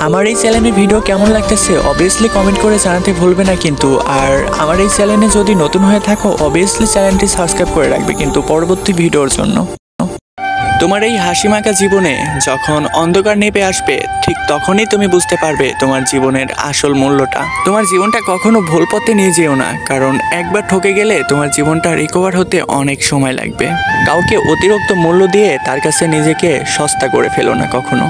আমার এই চ্যানেলের ভিডিও কেমন লাগতেছে অবভিয়াসলি কমেন্ট করে জানাতে ভুলবে না কিন্তু। আর আমার এই চ্যানেলে যদি নতুন হয়ে থাকো অবভিয়াসলি চ্যানেলটি সাবস্ক্রাইব করে রাখবে কিন্তু পরবর্তী ভিডিওর জন্য। তোমার এই হাসিমাখা জীবনে যখন অন্ধকার নেমে আসবে ঠিক তখনই তুমি বুঝতে পারবে তোমার জীবনের আসল মূল্যটা। তোমার জীবনটা কখনো ভুল পথে নিয়ে যেও না, কারণ একবার ঠকে গেলে তোমার জীবনটা রিকভার হতে অনেক সময় লাগবে। কাউকে অতিরিক্ত মূল্য দিয়ে তার কাছে নিজেকে সস্তা করে ফেলো না কখনো,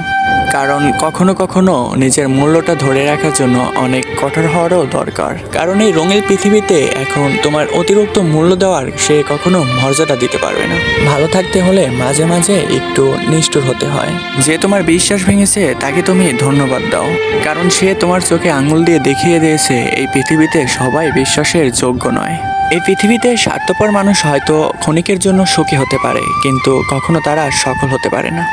কারণ কখনো কখনো নিজের মূল্যটা ধরে রাখার জন্য অনেক কঠোর হওয়ারও দরকার। কারণ এই রঙের পৃথিবীতে এখন তোমার অতিরিক্ত মূল্য দেওয়ার সে কখনো মর্যাদা দিতে পারবে না। ভালো থাকতে হলে মাঝে মাঝে একটু নিষ্ঠুর হতে হয়। যে তোমার বিশ্বাস ভেঙেছে তাকে তুমি ধন্যবাদ দাও, কারণ সে তোমার চোখে আঙুল দিয়ে দেখিয়ে দিয়েছে এই পৃথিবীতে সবাই বিশ্বাসের যোগ্য নয়। এই পৃথিবীতে স্বার্থপর মানুষ হয়তো ক্ষণিকের জন্য সুখী হতে পারে কিন্তু কখনো তারা সফল হতে পারে না।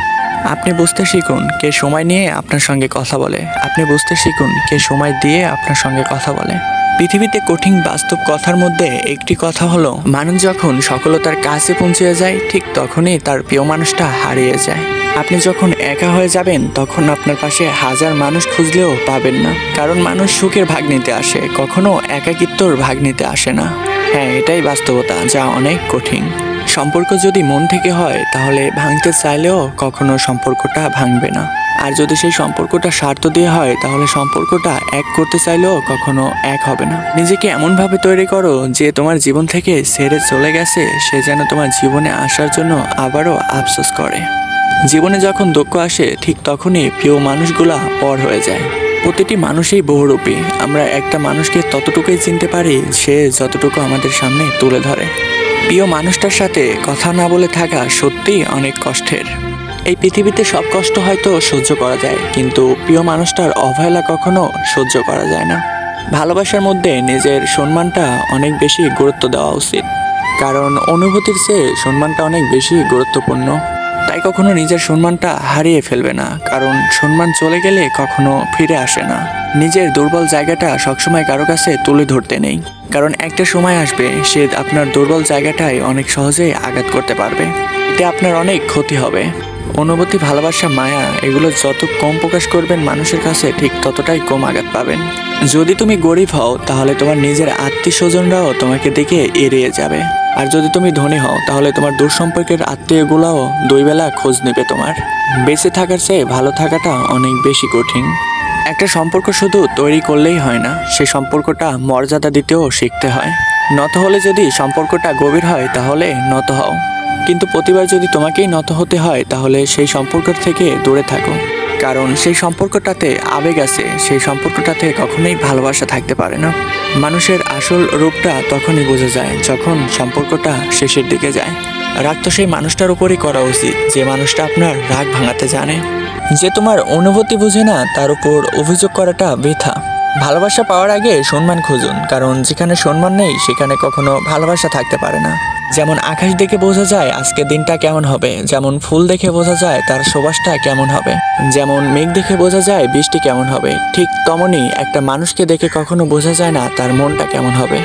আপনি বুঝতে শিখুন কে সময় নিয়ে আপনার সঙ্গে কথা বলে, আপনি বুঝতে শিখুন কে সময় দিয়ে আপনার সঙ্গে কথা বলে। পৃথিবীতে কঠিন বাস্তব কথার মধ্যে একটি কথা হলো, মানুষ যখন সফলতার কাছে পৌঁছে যায় ঠিক তখনই তার প্রিয় মানুষটা হারিয়ে যায়। আপনি যখন একা হয়ে যাবেন তখন আপনার পাশে হাজার মানুষ খুঁজলেও পাবেন না, কারণ মানুষ সুখের ভাগ নিতে আসে, কখনো একাকিত্বর ভাগ নিতে আসে না। হ্যাঁ, এটাই বাস্তবতা, যা অনেক কঠিন। সম্পর্ক যদি মন থেকে হয় তাহলে ভাঙতে চাইলেও কখনো সম্পর্কটা ভাঙবে না। আর যদি সেই সম্পর্কটা স্বার্থ দিয়ে হয় তাহলে সম্পর্কটা এক করতে চাইলেও কখনো এক হবে না। নিজেকে এমনভাবে তৈরি করো যে তোমার জীবন থেকে ছেড়ে চলে গেছে সে যেন তোমার জীবনে আসার জন্য আবারও আফসোস করে। জীবনে যখন দুঃখ আসে ঠিক তখনই প্রিয় মানুষগুলা পর হয়ে যায়। প্রতিটি মানুষই বহুরূপী, আমরা একটা মানুষকে ততটুকুই চিনতে পারি সে যতটুকু আমাদের সামনে তুলে ধরে। প্রিয় মানুষটার সাথে কথা না বলে থাকা সত্যিই অনেক কষ্টের। এই পৃথিবীতে সব কষ্ট হয়তো সহ্য করা যায় কিন্তু প্রিয় মানুষটার অবহেলা কখনো সহ্য করা যায় না। ভালোবাসার মধ্যে নিজের সম্মানটা অনেক বেশি গুরুত্ব দেওয়া উচিত, কারণ অনুভূতির চেয়ে সম্মানটা অনেক বেশি গুরুত্বপূর্ণ। তাই কখনো নিজের সম্মানটা হারিয়ে ফেলবে না, কারণ সম্মান চলে গেলে কখনো ফিরে আসে না। নিজের দুর্বল জায়গাটা সবসময় কারো কাছে তুলে ধরতে নেই, কারণ একটা সময় আসবে সে আপনার দুর্বল জায়গাটায় অনেক সহজেই আঘাত করতে পারবে, এতে আপনার অনেক ক্ষতি হবে। অনুভূতি, ভালোবাসা, মায়া এগুলো যত কম প্রকাশ করবেন মানুষের কাছে ঠিক ততটাই কম আঘাত পাবেন। যদি তুমি গরিব হও তাহলে তোমার নিজের আত্মীয় স্বজনরাও তোমাকে দেখে এড়িয়ে যাবে, আর যদি তুমি ধনী হও তাহলে তোমার দূর সম্পর্কের আত্মীয়গুলোও দুই বেলা খোঁজ নেবে তোমার। বেঁচে থাকার চেয়ে ভালো থাকাটা অনেক বেশি কঠিন। একটা সম্পর্ক শুধু তৈরি করলেই হয় না, সে সম্পর্কটা মর্যাদা দিতেও শিখতে হয়। নত হলে যদি সম্পর্কটা গভীর হয় তাহলে নত হও, কিন্তু প্রতিবার যদি তোমাকেই নত হতে হয় তাহলে সেই সম্পর্ক থেকে দূরে থাকো, কারণ সেই সম্পর্কটাতে আবেগ আছে, সেই সম্পর্কটাতে কখনোই ভালোবাসা থাকতে পারে না। মানুষের আসল রূপটা তখনই বোঝা যায় যখন সম্পর্কটা শেষের দিকে যায়। রাগ তো সেই মানুষটার উপরই করা উচিত যে মানুষটা আপনার রাগ ভাঙাতে জানে। যে তোমার অনুভূতি বুঝে না তার উপর অভিযোগ করাটা বৃথা। ভালোবাসা পাওয়ার আগে সম্মান খুঁজুন, কারণ যেখানে সম্মান নেই সেখানে কখনো ভালোবাসা থাকতে পারে না। যেমন আকাশ দেখে বোঝা যায় আজকে দিনটা কেমন হবে, যেমন ফুল দেখে বোঝা যায় তার সুবাসটা কেমন হবে, যেমন মেঘ দেখে বোঝা যায় বৃষ্টি কেমন হবে, ঠিক তেমনই একটা মানুষকে দেখে কখনো বোঝা যায় না তার মনটা কেমন হবে।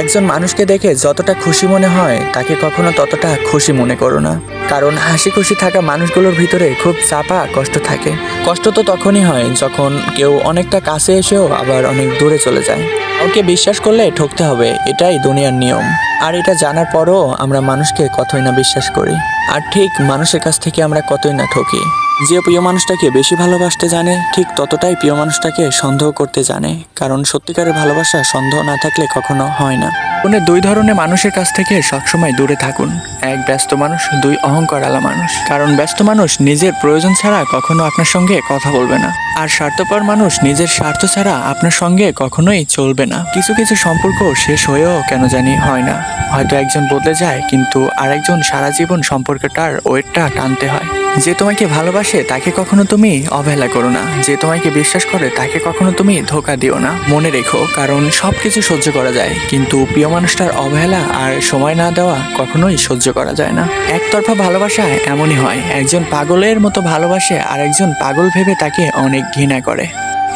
একজন মানুষকে দেখে যতটা খুশি মনে হয় তাকে কখনো ততটা খুশি মনে করো না, কারণ হাসি খুশি থাকা মানুষগুলোর ভিতরে খুব চাপা কষ্ট থাকে। কষ্ট তো তখনই হয় যখন কেউ অনেকটা কাছে এসেও আবার অনেক দূরে চলে যায়। কাউকে বিশ্বাস করলে ঠকতে হবে, এটাই দুনিয়ার নিয়ম। আর এটা জানার পরও আমরা মানুষকে কতই না বিশ্বাস করি, আর ঠিক মানুষের কাছ থেকে আমরা কতই না ঠকি। যে প্রিয় মানুষটাকে বেশি ভালোবাসতে জানে ঠিক ততটাই প্রিয় মানুষটাকে সন্দেহ করতে জানে, কারণ সত্যিকারের ভালোবাসা সন্দেহ না থাকলে কখনো হয় না। জীবনে দুই ধরনের মানুষের কাছ থেকে সবসময় দূরে থাকুন, এক ব্যস্ত মানুষ, দুই অহংকারওয়ালা মানুষ। কারণ ব্যস্ত মানুষ নিজের প্রয়োজন ছাড়া কখনো আপনার সঙ্গে কথা বলবে না, আর স্বার্থপর মানুষ নিজের স্বার্থ ছাড়া আপনার সঙ্গে কখনোই চলবে না। কিছু কিছু সম্পর্ক শেষ হয়েও কেন জানি হয় না, হয়তো একজন বদলে যায় কিন্তু আরেকজন সারা জীবন সম্পর্কটার ওয়েটটা টানতে হয়। যে তোমাকে ভালোবাসে তাকে কখনো তুমি অবহেলা করো না, যে তোমাকে বিশ্বাস করে তাকে কখনো তুমি ধোঁকা দিও না। মনে রেখো, কারণ সবকিছু সহ্য করা যায় কিন্তু প্রিয় মানুষটার অবহেলা আর সময় না দেওয়া কখনোই সহ্য করা যায় না। একতরফা ভালোবাসা এমনই হয়, একজন পাগলের মতো ভালোবাসে আর একজন পাগল ভেবে তাকে অনেক ঘৃণা করে।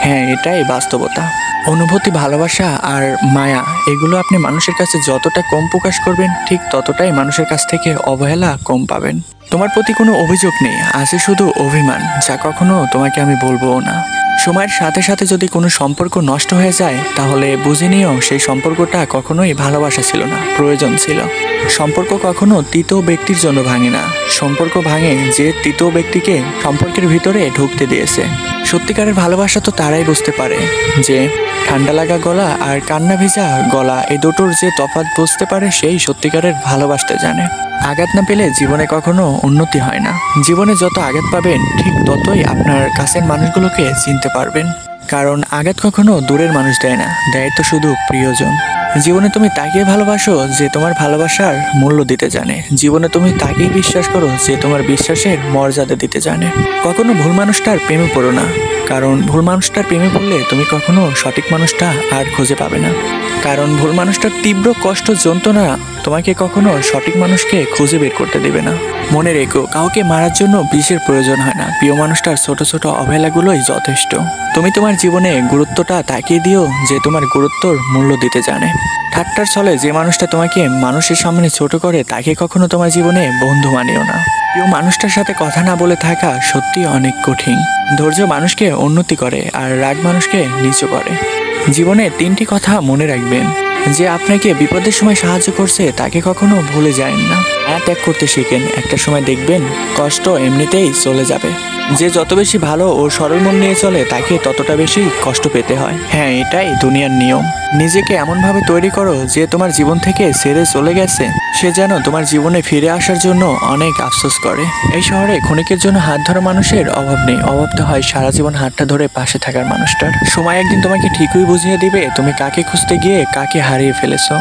হ্যাঁ, এটাই বাস্তবতা। অনুভূতি, ভালোবাসা আর মায়া এগুলো আপনি মানুষের কাছে যতটা কম প্রকাশ করবেন ঠিক ততটাই মানুষের কাছ থেকে অবহেলা কম পাবেন। তোমার প্রতি কোনো অভিযোগ নেই, আছে শুধু অভিমান, যা কখনো তোমাকে আমি বলবো না। সময়ের সাথে সাথে যদি কোনো সম্পর্ক নষ্ট হয়ে যায় তাহলে বুঝে নিও সেই সম্পর্কটা কখনোই ভালোবাসা ছিল না, প্রয়োজন ছিল। সম্পর্ক কখনো তৃতীয় ব্যক্তির জন্য ভাঙে না, সম্পর্ক ভাঙে যে তৃতীয় ব্যক্তিকে সম্পর্কের ভিতরে ঢুকতে দিয়েছে। সত্যিকারের ভালোবাসা তো তারাই বুঝতে পারে যে ঠান্ডা লাগা গলা আর কান্না ভেজা গলা এই দুটোর যে তফাৎ বুঝতে পারে সেই সত্যিকারের ভালোবাসতে জানে। আঘাত না পেলে জীবনে কখনো উন্নতি হয় না। জীবনে যত আঘাত পাবেন ঠিক ততই আপনার কাছের মানুষগুলোকে চিনতে পারবেন। কারণ আঘাত কখনো দূরের মানুষ দেয় না, দেয় তো শুধু প্রিয়জন। জীবনে তুমি তাকেই ভালোবাসো যে তোমার ভালোবাসার মূল্য দিতে জানে। জীবনে তুমি তাকেই বিশ্বাস করো যে তোমার বিশ্বাসের মর্যাদা দিতে জানে। কখনো ভুল মানুষটার প্রেমে পড়ো না, কারণ ভুল মানুষটার প্রেমে পড়লে তুমি কখনো সঠিক মানুষটা আর খুঁজে পাবে না। কারণ ভুল মানুষটার তীব্র কষ্ট যন্ত্রণা তোমাকে কখনো সঠিক মানুষকে খুঁজে বের করতে দেবে না। মনে রেখো, কাউকে মারার জন্য বিষের প্রয়োজন হয় না, প্রিয় মানুষটার ছোট ছোট অবহেলাগুলোই যথেষ্ট। তুমি তোমার জীবনে গুরুত্বটা তাকিয়ে দিও যে তোমার গুরুত্বর মূল্য দিতে জানে। ঠাট্টার ছলে যে মানুষটা তোমাকে মানুষের সামনে ছোট করে তাকে কখনো তোমার জীবনে বন্ধু মানিও না। প্রিয় মানুষটার সাথে কথা না বলে থাকা সত্যি অনেক কঠিন। ধৈর্য মানুষকে উন্নতি করে আর রাগ মানুষকে নিচু করে। জীবনে 3টি কথা মনে রাখবেন। যে আপনাকে বিপদের সময় সাহায্য করছে তাকে কখনো ভুলে যাবেন না। ত্যাগ করতে শিখেন, একটা সময় দেখবেন কষ্ট এমনিতেই চলে যাবে। যে যত বেশি ভালো ও সরল মন নিয়ে চলে তাকে ততটা বেশি কষ্ট পেতে হয়। হ্যাঁ, এটাই দুনিয়ার নিয়ম। নিজেকে এমনভাবে তৈরি করো যে তোমার জীবন থেকে ছেড়ে চলে গেছে সে যেন তোমার জীবনে ফিরে আসার জন্য অনেক আফসোস করে। এই শহরে ক্ষণিকের জন্য হাত ধরা মানুষের অভাব নেই, অভাব তো হয় সারা জীবন হাতটা ধরে পাশে থাকার মানুষটার। সময় একদিন তোমাকে ঠিকই বুঝিয়ে দিবে তুমি কাকে খুঁজতে গিয়ে কাকে হারিয়ে ফেলেছো।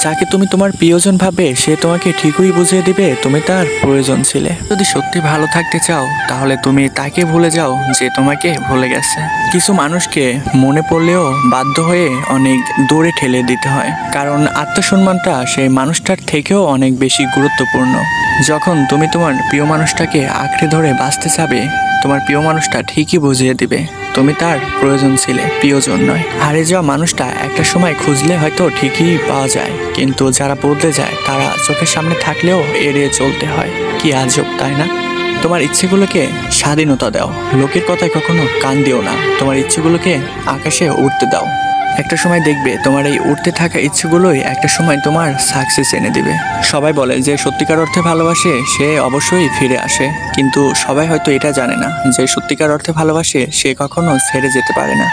যাকে তুমি তোমার প্রিয়জন ভাবে সে তোমাকে ঠিকই বুঝিয়ে দিবে তুমি তার প্রয়োজন ছিলে। যদি সত্যি ভালো থাকতে চাও তাহলে তুমি তাকে ভুলে যাও যে তোমাকে ভুলে গেছে। কিছু মানুষকে মনে পড়লেও বাধ্য হয়ে অনেক দূরে ঠেলে দিতে হয়, কারণ আত্মসম্মানটা সেই মানুষটার থেকেও অনেক বেশি গুরুত্বপূর্ণ। যখন তুমি তোমার প্রিয় মানুষটাকে আঁকড়ে ধরে বাঁচতে চাবে তোমার প্রিয় মানুষটা ঠিকই বুঝিয়ে দিবে তুমি তার প্রয়োজন ছিলে, প্রিয়জন নয়। হারিয়ে যাওয়া মানুষটা একটা সময় খুঁজলে হয়তো ঠিকই পাওয়া যায়, কিন্তু যারা বদলে যায় তারা চোখের সামনে থাকলেও এড়িয়ে চলতে হয়। কি আজব, তাই না? তোমার ইচ্ছেগুলোকে স্বাধীনতা দাও, লোকের কথায় কখনো কান দিও না। তোমার ইচ্ছেগুলোকে আকাশে উঠতে দাও। একটা সময় দেখবে তোমার এই উঠতে থাকা ইচ্ছেগুলোই একটা সময় তোমার সাকসেস এনে দিবে। সবাই বলে যে সত্যিকার অর্থে ভালোবাসে সে অবশ্যই ফিরে আসে, কিন্তু সবাই হয়তো এটা জানে না যে সত্যিকার অর্থে ভালোবাসে সে কখনো ছেড়ে যেতে পারে না।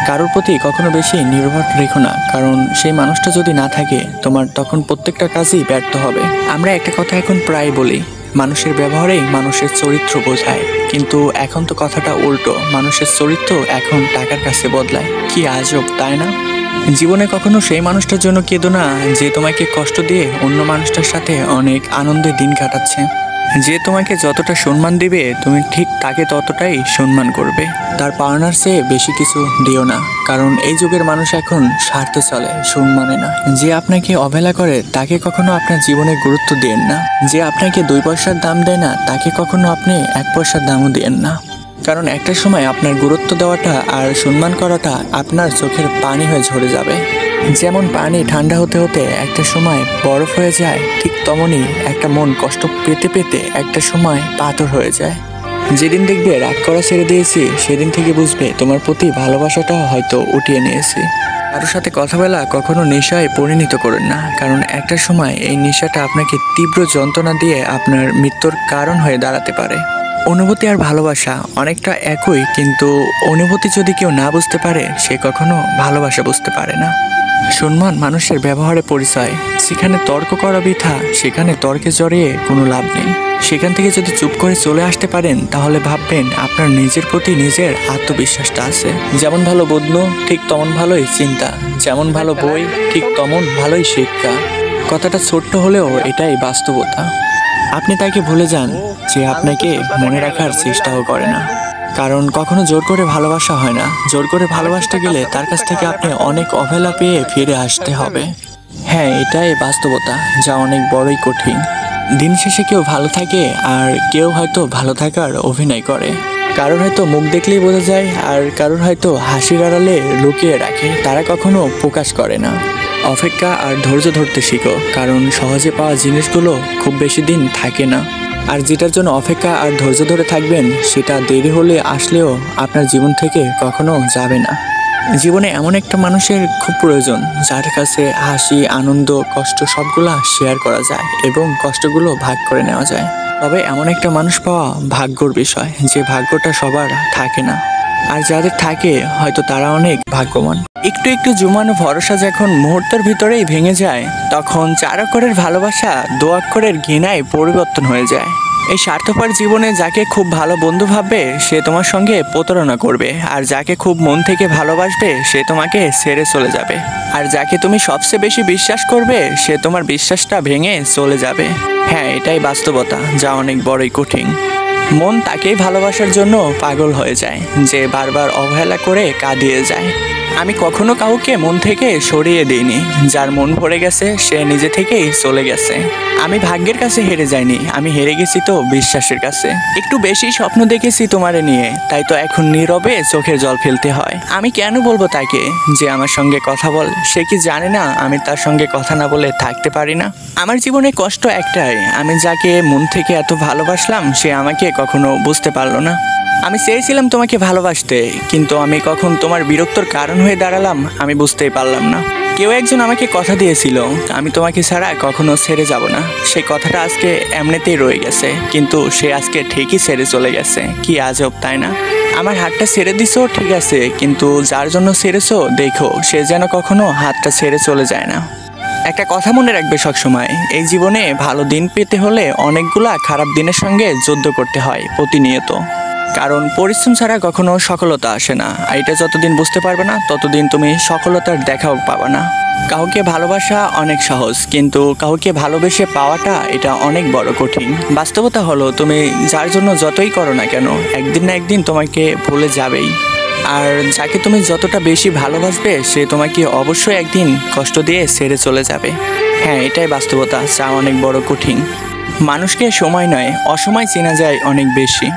কারোর প্রতি কখনো বেশি নির্ভর রেখো না, কারণ সেই মানুষটা যদি না থাকে তোমার তখন প্রত্যেকটা কাজই ব্যর্থ হবে। আমরা একটা কথা এখন প্রায় বলি, মানুষের ব্যবহারেই মানুষের চরিত্র বোঝায়, কিন্তু এখন তো কথাটা উল্টো, মানুষের চরিত্র এখন টাকার কাছে বদলায়। কি আজব, তাই না? জীবনে কখনো সেই মানুষটার জন্য কেঁদো না যে তোমাকে কষ্ট দিয়ে অন্য মানুষটার সাথে অনেক আনন্দে দিন কাটাচ্ছে। যে তোমাকে যতটা সম্মান দিবে তুমি ঠিক তাকে ততটাই সম্মান করবে। তার পাওনার চেয়ে বেশি কিছু দিও না, কারণ এই যুগের মানুষ এখন স্বার্থে চলে, সম্মানে না। যে আপনাকে অবহেলা করে তাকে কখনো আপনার জীবনে গুরুত্ব দিয়েন না। যে আপনাকে 2 পয়সার দাম দেয় না তাকে কখনো আপনি 1 পয়সার দামও দিয়েন না, কারণ একটা সময় আপনার গুরুত্ব দেওয়াটা আর সম্মান করাটা আপনার চোখের পানি হয়ে ঝরে যাবে। যেমন পানি ঠান্ডা হতে হতে একটা সময় বরফ হয়ে যায়, ঠিক তেমনই একটা মন কষ্ট পেতে পেতে একটা সময় পাথর হয়ে যায়। যেদিন দেখবে রাগ করা ছেড়ে দিয়েছি সেদিন থেকে বুঝবে তোমার প্রতি ভালোবাসাটা হয়তো উঠিয়ে নিয়েছি। কারোর সাথে কথা বলা কখনো নেশায় পরিণত করেন না, কারণ একটা সময় এই নেশাটা আপনাকে তীব্র যন্ত্রণা দিয়ে আপনার মৃত্যুর কারণ হয়ে দাঁড়াতে পারে। অনুভূতি আর ভালোবাসা অনেকটা একই, কিন্তু অনুভূতি যদি কেউ না বুঝতে পারে সে কখনো ভালোবাসা বুঝতে পারে না। সম্মান মানুষের ব্যবহারে পরিচয়। সেখানে তর্ক করা বৃথা, সেখানে তর্কে জড়িয়ে কোনো লাভ নেই। সেখান থেকে যদি চুপ করে চলে আসতে পারেন তাহলে ভাববেন আপনার নিজের প্রতি নিজের আত্মবিশ্বাসটা আছে। যেমন ভালো বদলু ঠিক তেমন ভালোই চিন্তা, যেমন ভালো বই ঠিক তেমন ভালোই শিক্ষা। কথাটা ছোট্ট হলেও এটাই বাস্তবতা। আপনি তাকে ভুলে যান যে আপনাকে মনে রাখার চেষ্টাও করে না, কারণ কখনো জোর করে ভালোবাসা হয় না। জোর করে ভালোবাসতে গেলে তার কাছ থেকে আপনি অনেক অবহেলা পেয়ে ফিরে আসতে হবে। হ্যাঁ, এটাই বাস্তবতা, যা অনেক বড়ই কঠিন। দিন শেষে কেউ ভালো থাকে আর কেউ হয়তো ভালো থাকার অভিনয় করে। কারোর হয়তো মুখ দেখলেই বোঝা যায়, আর কারোর হয়তো হাসির আড়ালে লুকিয়ে রাখে, তারা কখনো প্রকাশ করে না। অপেক্ষা আর ধৈর্য ধরতে শিখো, কারণ সহজে পাওয়া জিনিসগুলো খুব বেশি দিন থাকে না। আর যেটার জন্য অপেক্ষা আর ধৈর্য ধরে থাকবেন সেটা দেরি হলে আসলেও আপনার জীবন থেকে কখনো যাবে না। জীবনে এমন একটা মানুষের খুব প্রয়োজন যার কাছে হাসি, আনন্দ, কষ্ট সবগুলা শেয়ার করা যায় এবং কষ্টগুলো ভাগ করে নেওয়া যায়। তবে এমন একটা মানুষ পাওয়া ভাগ্যর বিষয়, যে ভাগ্যটা সবার থাকে না। আর যাদের থাকে হয়তো তারা অনেক ভাগ্যবান। একটু একটু জমানো ভরসা যখন মুহূর্তের ভিতরেই ভেঙে যায়, তখন 4 অক্ষরের ভালোবাসা 2 অক্ষরের ঘৃণায় পরিবর্তন হয়ে যায়। এই স্বার্থপর জীবনে যাকে খুব ভালো বন্ধু ভাববে সে তোমার সঙ্গে প্রতারণা করবে, আর যাকে খুব মন থেকে ভালোবাসবে সে তোমাকে ছেড়ে চলে যাবে, আর যাকে তুমি সবচেয়ে বেশি বিশ্বাস করবে সে তোমার বিশ্বাসটা ভেঙে চলে যাবে। হ্যাঁ, এটাই বাস্তবতা, যা অনেক বড়ই কঠিন। মন তাকেই ভালোবাসার জন্য পাগল হয়ে যায় যে বারবার অবহেলা করে কাঁদিয়ে যায়। আমি কখনো কাউকে মন থেকে সরিয়ে দিইনি। যার মন ভরে গেছে সে নিজে থেকেই চলে গেছে। আমি ভাগ্যের কাছে হেরে যাইনি, আমি হেরে গেছি তো বিশ্বাসের কাছে। একটু বেশি স্বপ্ন দেখেছি তোমারে নিয়ে, তাই তো এখন নীরবে চোখের জল ফেলতে হয়। আমি কেন বলবো তাকে যে আমার সঙ্গে কথা বল? সে কি জানে না আমি তার সঙ্গে কথা না বলে থাকতে পারি না? আমার জীবনে কষ্ট একটাই, আমি যাকে মন থেকে এত ভালোবাসলাম সে আমাকে কখনো বুঝতে পারলো না। আমি চেয়েছিলাম তোমাকে ভালোবাসতে, কিন্তু আমি কখন তোমার বিরক্তর কারণ হয়ে দাঁড়ালাম আমি বুঝতেই পারলাম না। কেউ একজন আমাকে কথা দিয়েছিল আমি তোমাকে ছাড়া কখনো ছেড়ে যাব না। সেই কথাটা আজকে এমনিতেই রয়ে গেছে, কিন্তু সে আজকে ঠিকই ছেড়ে চলে গেছে। কি আজব, তাই না? আমার হাতটা ছেড়ে দিছো ঠিক আছে, কিন্তু যার জন্য ছেড়েছো দেখো সে যেন কখনো হাতটা ছেড়ে চলে যায় না। একটা কথা মনে রাখবে সবসময়, এই জীবনে ভালো দিন পেতে হলে অনেকগুলা খারাপ দিনের সঙ্গে যুদ্ধ করতে হয় প্রতিনিয়ত। কারণ পরিশ্রম ছাড়া কখনো সফলতা আসে না। এটা যতদিন বুঝতে পারবে না ততদিন তুমি সফলতার দেখাও পাবে না। কাউকে ভালোবাসা অনেক সহজ, কিন্তু কাউকে ভালোবেসে পাওয়াটা এটা অনেক বড় কঠিন। বাস্তবতা হলো তুমি যার জন্য যতই করো না কেন একদিন না একদিন তোমাকে ভুলে যাবেই। আর যাকে তুমি যতটা বেশি ভালোবাসবে সে তোমাকে অবশ্যই একদিন কষ্ট দিয়ে ছেড়ে চলে যাবে। হ্যাঁ, এটাই বাস্তবতা, যা অনেক বড় কঠিন। মানুষকে সময় নয় অসময় চেনা যায় অনেক বেশি।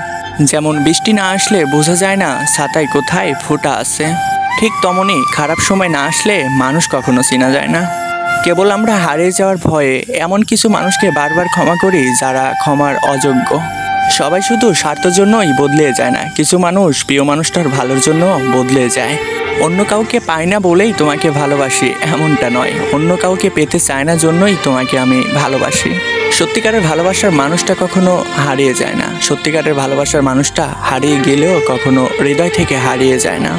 যেমন বৃষ্টি না আসলে বোঝা যায় না ছাতায় কোথায় ফোঁটা আছে, ঠিক তেমনই খারাপ সময় না আসলে মানুষ কখনো চেনা যায় না। কেবল আমরা হারিয়ে যাওয়ার ভয়ে এমন কিছু মানুষকে বারবার ক্ষমা করি যারা ক্ষমার অযোগ্য। সবাই শুধু স্বার্থের জন্যই বদলে যায় না, কিছু মানুষ প্রিয় মানুষটার ভালোর জন্য বদলে যায়। অন্য কাউকে পাই না বলেই তোমাকে ভালোবাসি এমনটা নয়, অন্য কাউকে পেতে চায় না জন্যই তোমাকে আমি ভালোবাসি। সত্যিকারের ভালোবাসার মানুষটা কখনো হারিয়ে যায় না, সত্যিকারের ভালোবাসার মানুষটা হারিয়ে গেলেও কখনো হৃদয় থেকে হারিয়ে যায় না।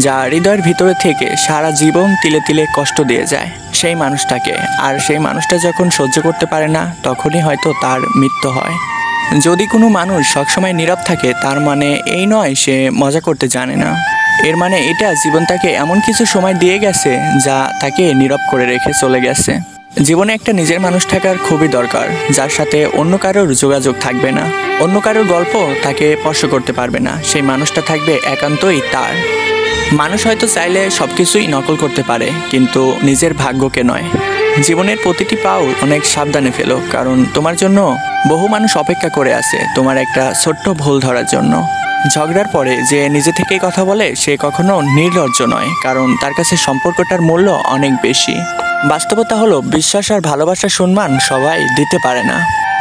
যা হৃদয়ের ভিতরে থেকে সারা জীবন তিলে তিলে কষ্ট দিয়ে যায় সেই মানুষটাকে, আর সেই মানুষটা যখন সহ্য করতে পারে না তখনই হয়তো তার মৃত্যু হয়। যদি কোনো মানুষ সবসময় নীরব থাকে তার মানে এই নয় সে মজা করতে জানে না, এর মানে এটা জীবন তাকে এমন কিছু সময় দিয়ে গেছে যা তাকে নীরব করে রেখে চলে গেছে। জীবনে একটা নিজের মানুষ থাকার খুবই দরকার, যার সাথে অন্য কারোর যোগাযোগ থাকবে না, অন্য কারোর গল্প তাকে স্পর্শ করতে পারবে না, সেই মানুষটা থাকবে একান্তই তার। মানুষ হয়তো চাইলে সবকিছুই নকল করতে পারে, কিন্তু নিজের ভাগ্যকে নয়। জীবনের প্রতিটি পাও অনেক সাবধানে ফেলো, কারণ তোমার জন্য বহু মানুষ অপেক্ষা করে আছে তোমার একটা ছোট্ট ভুল ধরার জন্য। ঝগড়ার পরে যে নিজে থেকেই কথা বলে সে কখনো নির্লজ্জ নয়, কারণ তার কাছে সম্পর্কটার মূল্য অনেক বেশি। বাস্তবতা হলো বিশ্বাস আর ভালোবাসার সম্মান সবাই দিতে পারে না।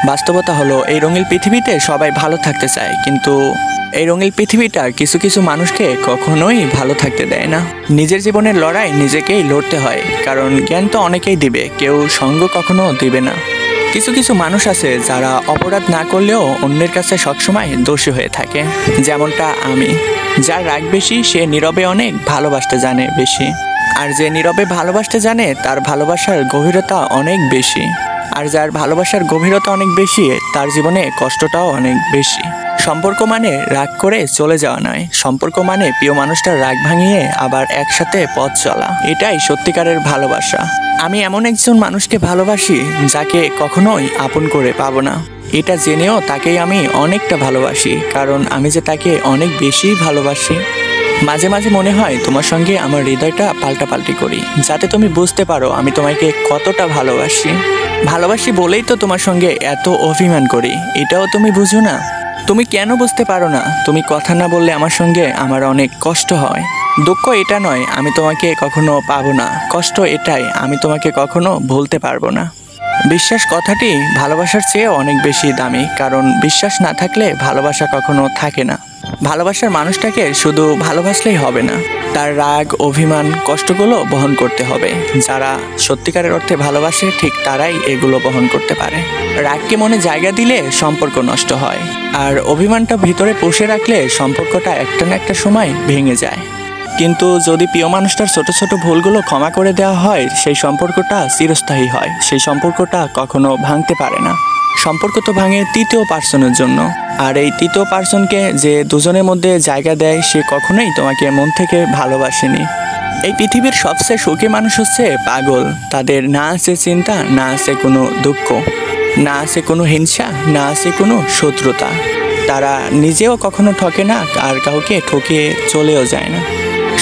বাস্তবতা হলো এই রঙিন পৃথিবীতে সবাই ভালো থাকতে চায়, কিন্তু এই রঙিন পৃথিবীটা কিছু কিছু মানুষকে কখনোই ভালো থাকতে দেয় না। নিজের জীবনের লড়াই নিজেকেই লড়তে হয়, কারণ জ্ঞান তো অনেকেই দিবে, কেউ সঙ্গ কখনো দিবে না। কিছু কিছু মানুষ আছে যারা অপরাধ না করলেও অন্যের কাছে সবসময় দোষী হয়ে থাকে, যেমনটা আমি। যার রাগ বেশি সে নীরবে অনেক ভালোবাসতে জানে বেশি, আর যে নীরবে ভালোবাসতে জানে তার ভালোবাসার গভীরতা অনেক বেশি, আর যার ভালোবাসার গভীরতা অনেক বেশি তার জীবনে কষ্টটাও অনেক বেশি। সম্পর্ক মানে রাগ করে চলে যাওয়া নয়, সম্পর্ক মানে প্রিয় মানুষটার রাগ ভাঙিয়ে আবার একসাথে পথ চলা, এটাই সত্যিকারের ভালোবাসা। আমি এমন একজন মানুষকে ভালোবাসি যাকে কখনোই আপন করে পাবো না, এটা জেনেও তাকেই আমি অনেকটা ভালোবাসি, কারণ আমি যে তাকে অনেক বেশি ভালোবাসি। মাঝে মাঝে মনে হয় তোমার সঙ্গে আমার হৃদয়টা পাল্টাপাল্টি করি, যাতে তুমি বুঝতে পারো আমি তোমাকে কতটা ভালোবাসি। ভালোবাসি বলেই তো তোমার সঙ্গে এত অভিমান করি, এটাও তুমি বুঝো না। তুমি কেন বুঝতে পারো না? তুমি কথা না বললে আমার সঙ্গে আমার অনেক কষ্ট হয়। দুঃখ এটা নয় আমি তোমাকে কখনো পাবো না, কষ্ট এটাই আমি তোমাকে কখনো ভুলতে পারবো না। বিশ্বাস কথাটি ভালোবাসার চেয়ে অনেক বেশি দামি, কারণ বিশ্বাস না থাকলে ভালোবাসা কখনো থাকে না। ভালোবাসার মানুষটাকে শুধু ভালোবাসলেই হবে না, তার রাগ, অভিমান, কষ্টগুলো বহন করতে হবে। যারা সত্যিকারের অর্থে ভালোবাসে ঠিক তারাই এগুলো বহন করতে পারে। রাগকে মনে জায়গা দিলে সম্পর্ক নষ্ট হয়, আর অভিমানটা ভিতরে পুষে রাখলে সম্পর্কটা একটা না একটা সময় ভেঙে যায়। কিন্তু যদি প্রিয় মানুষটার ছোট ছোট ভুলগুলো ক্ষমা করে দেওয়া হয়, সেই সম্পর্কটা চিরস্থায়ী হয়, সেই সম্পর্কটা কখনো ভাঙতে পারে না। সম্পর্ক তো ভাঙে তৃতীয় পার্সনের জন্য, আর এই তৃতীয় পার্সনকে যে দুজনের মধ্যে জায়গা দেয় সে কখনোই তোমাকে মন থেকে ভালোবাসেনি। এই পৃথিবীর সবচেয়ে সুখী মানুষ হচ্ছে পাগল। তাদের না আছে চিন্তা, না আছে কোনো দুঃখ, না আছে কোনো হিংসা, না আছে কোনো শত্রুতা। তারা নিজেও কখনো ঠকে না, আর কাউকে ঠকিয়ে চলেও যায় না।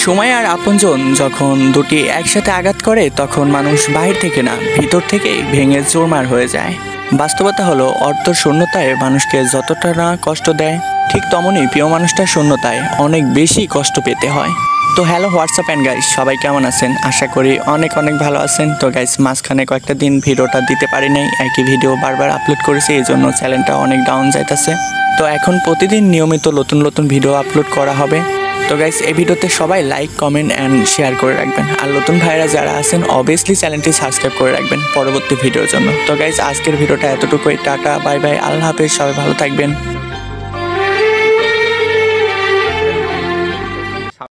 সময় আর আপনজন যখন দুটি একসাথে আঘাত করে, তখন মানুষ বাহির থেকে না, ভিতর থেকেই ভেঙে চুরমার হয়ে যায়। বাস্তবতা হলো, অর্থ শূন্যতায় মানুষকে যতটা না কষ্ট দেয়, ঠিক তেমনই প্রিয় মানুষটার শূন্যতায় অনেক বেশি কষ্ট পেতে হয়। তো হ্যালো হোয়াটসঅ্যাপ অ্যান্ড গাইস, সবাই কেমন আছেন? আশা করি অনেক অনেক ভালো আছেন। তো গাইস, মাঝখানে কয়েকটা দিন ভিডিওটা দিতে পারি নাই, একই ভিডিও বারবার আপলোড করেছি, এই জন্য চ্যানেলটা অনেক ডাউন যাইতেছে। তো এখন প্রতিদিন নিয়মিত নতুন নতুন ভিডিও আপলোড করা হবে। তো গাইস, এই ভিডিওতে সবাই লাইক, কমেন্ট অ্যান্ড শেয়ার করে রাখবেন। আর নতুন ভাইরা যারা আছেন অবভিয়াসলি চ্যানেলটি সাবস্ক্রাইব করে রাখবেন পরবর্তী ভিডিওর জন্য। তো গাইস, আজকের ভিডিওটা এতটুকুই। টাটা, বাই বাই, আল্লাহ হাফেজ, সবাই ভালো থাকবেন।